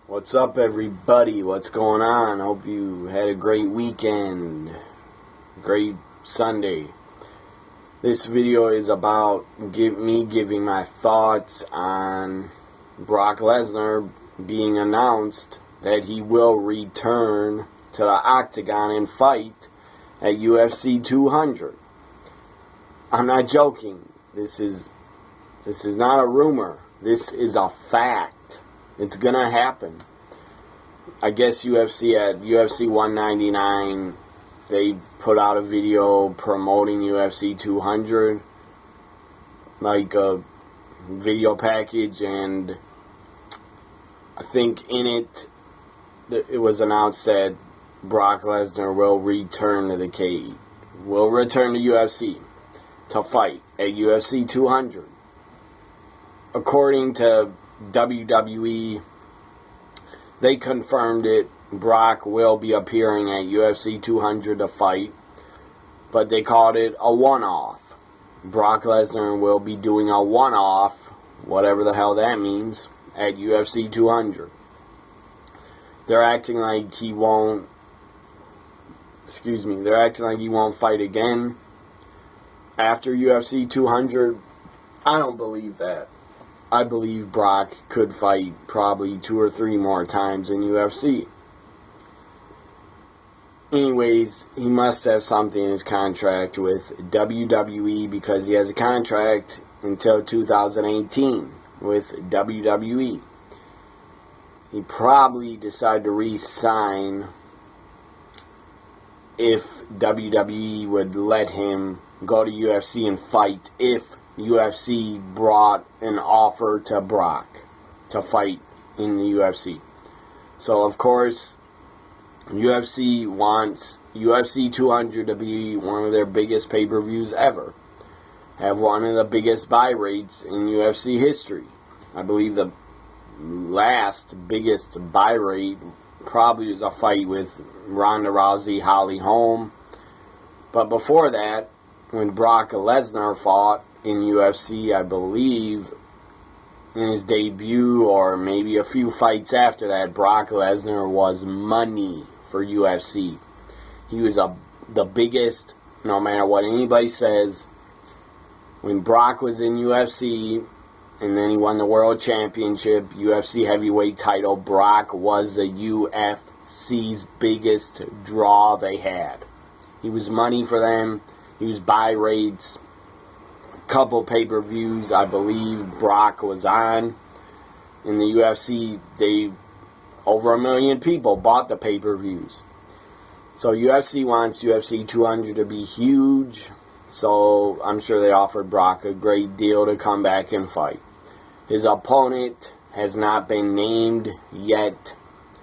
What's up, everybody? What's going on? Hope you had a great weekend. Great Sunday. This video is about me giving my thoughts on Brock Lesnar being announced that he will return to the octagon and fight at UFC 200. I'm not joking. This is not a rumor. This is a fact. It's gonna happen. I guess UFC at UFC 199, they put out a video promoting UFC 200, like a video package, and I think in it was announced that Brock Lesnar will return to the cage, will return to UFC to fight at UFC 200. According to WWE, they confirmed it. Brock will be appearing at UFC 200 to fight, but they called it a one-off. Brock Lesnar will be doing a one-off, whatever the hell that means, at UFC 200. They're acting like he won't, they're acting like he won't fight again after UFC 200. I don't believe that. I believe Brock could fight probably 2 or 3 more times in UFC. Anyways, he must have something in his contract with WWE because he has a contract until 2018 with WWE. He probably decided to re-sign if WWE would let him go to UFC and fight if UFC brought an offer to Brock to fight in the UFC. So, of course, UFC wants UFC 200 to be one of their biggest pay-per-views ever. Have one of the biggest buy rates in UFC history. I believe the last biggest buy rate probably was a fight with Ronda Rousey, Holly Holm. But before that, when Brock Lesnar fought in UFC, I believe, in his debut, or maybe a few fights after that, Brock Lesnar was money for UFC. He was the biggest, no matter what anybody says. When Brock was in UFC, and then he won the World Championship, UFC heavyweight title, Brock was the UFC's biggest draw they had. He was money for them. He was buy rates. Couple pay-per-views I believe Brock was on in the UFC. Over 1 million people bought the pay-per-views. So UFC wants UFC 200 to be huge, so I'm sure they offered Brock a great deal to come back and fight. His opponent has not been named yet.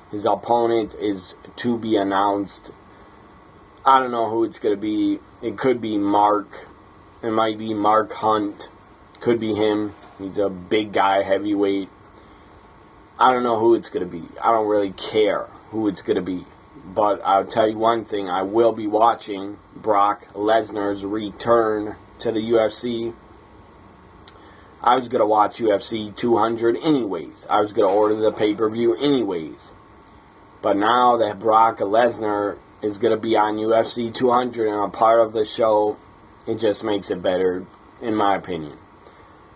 His opponent is to be announced. I don't know who it's going to be. It could be Mark. It might be Mark Hunt. Could be him. He's a big guy, heavyweight. I don't know who it's going to be. I don't really care who it's going to be. But I'll tell you one thing. I will be watching Brock Lesnar's return to the UFC. I was going to watch UFC 200 anyways. I was going to order the pay-per-view anyways. But now that Brock Lesnar is going to be on UFC 200 and a part of the show, it just makes it better, in my opinion.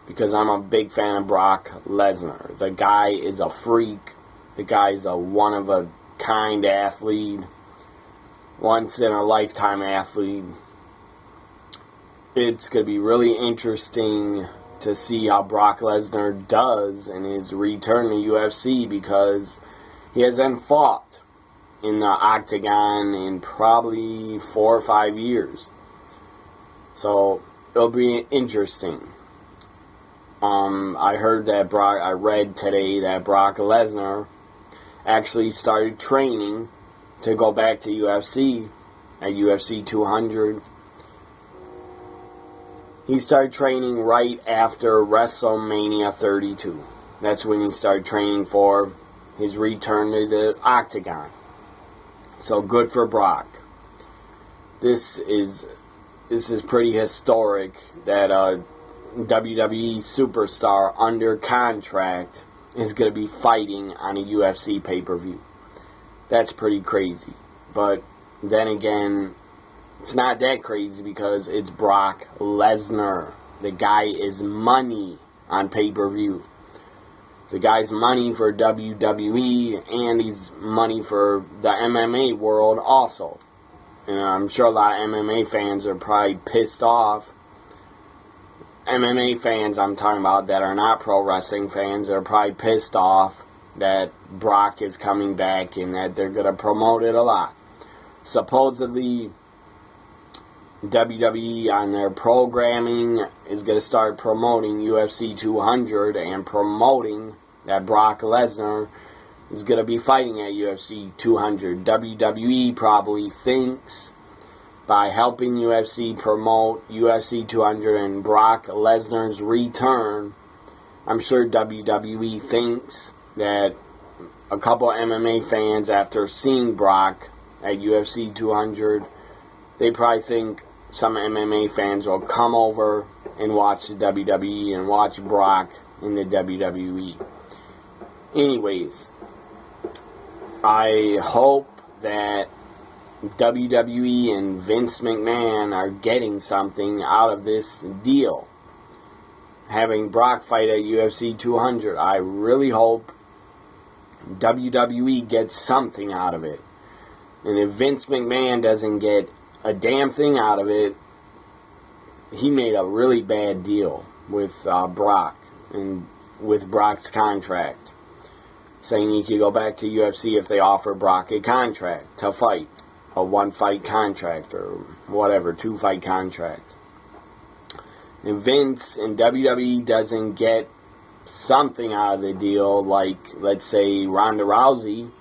Because I'm a big fan of Brock Lesnar. The guy is a freak. The guy's a one-of-a-kind athlete. Once-in-a-lifetime athlete. It's going to be really interesting to see how Brock Lesnar does in his return to UFC, because he hasn't fought in the octagon in probably 4 or 5 years. So it'll be interesting. I read today that Brock Lesnar actually started training to go back to UFC at UFC 200. He started training right after WrestleMania 32. That's when he started training for his return to the octagon. So good for Brock. This is pretty historic that a WWE superstar under contract is going to be fighting on a UFC pay-per-view. That's pretty crazy. But then again, it's not that crazy because it's Brock Lesnar. The guy is money on pay-per-view. The guy's money for WWE, and he's money for the MMA world also. And I'm sure a lot of MMA fans are probably pissed off. MMA fans I'm talking about that are not pro wrestling fans are probably pissed off that Brock is coming back and that they're going to promote it a lot. Supposedly, WWE on their programming is going to start promoting UFC 200 and promoting that Brock Lesnar is going to be fighting at UFC 200. WWE probably thinks by helping UFC promote UFC 200 and Brock Lesnar's return, I'm sure WWE thinks that a couple MMA fans, after seeing Brock at UFC 200, they probably think some MMA fans will come over and watch the WWE and watch Brock in the WWE. Anyways, I hope that WWE and Vince McMahon are getting something out of this deal. Having Brock fight at UFC 200, I really hope WWE gets something out of it. And if Vince McMahon doesn't get a damn thing out of it, he made a really bad deal with Brock and with Brock's contract, saying he could go back to UFC if they offer Brock a contract to fight, a 1-fight contract or whatever, 2-fight contract. And Vince and WWE doesn't get something out of the deal, like, let's say, Ronda Rousey.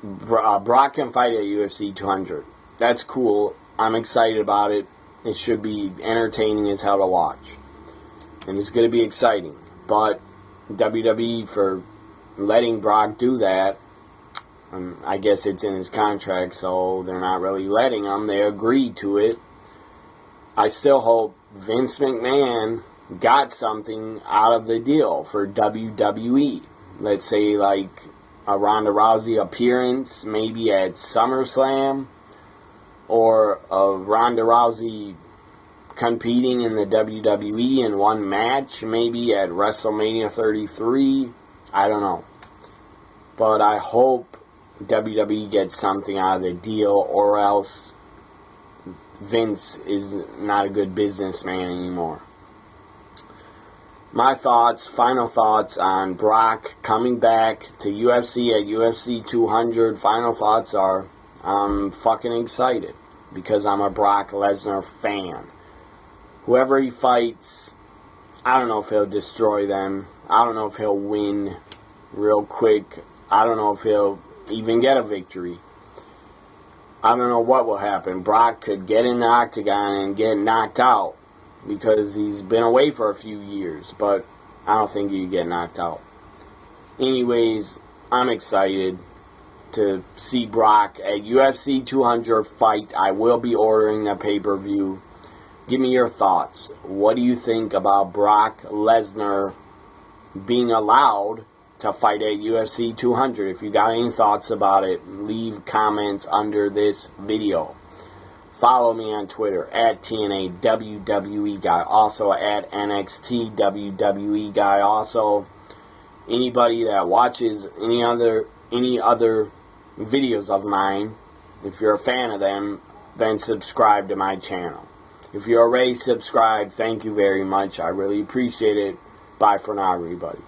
Brock can fight at UFC 200. That's cool. I'm excited about it. It should be entertaining as hell to watch. And it's going to be exciting. But WWE, for letting Brock do that, I guess it's in his contract, so they're not really letting him. They agreed to it. I still hope Vince McMahon got something out of the deal for WWE. Let's say, like, a Ronda Rousey appearance, maybe at SummerSlam, or a Ronda Rousey competing in the WWE in one match, maybe at WrestleMania 33. I don't know. But I hope WWE gets something out of the deal, or else Vince is not a good businessman anymore. My thoughts, final thoughts on Brock coming back to UFC at UFC 200. Final thoughts are, I'm fucking excited because I'm a Brock Lesnar fan. Whoever he fights, I don't know if he'll destroy them. I don't know if he'll win real quick. I don't know if he'll even get a victory. I don't know what will happen. Brock could get in the octagon and get knocked out, because he's been away for a few years, but I don't think he'd get knocked out. Anyways, I'm excited to see Brock at UFC 200 fight. I will be ordering the pay-per-view. Give me your thoughts. What do you think about Brock Lesnar being allowed to fight at UFC 200? If you got any thoughts about it, leave comments under this video. Follow me on Twitter at TNA WWE Guy, also at NXT WWE Guy. Also, anybody that watches any other videos of mine, if you're a fan of them, then subscribe to my channel. If you're already subscribed, thank you very much. I really appreciate it. Bye for now, everybody.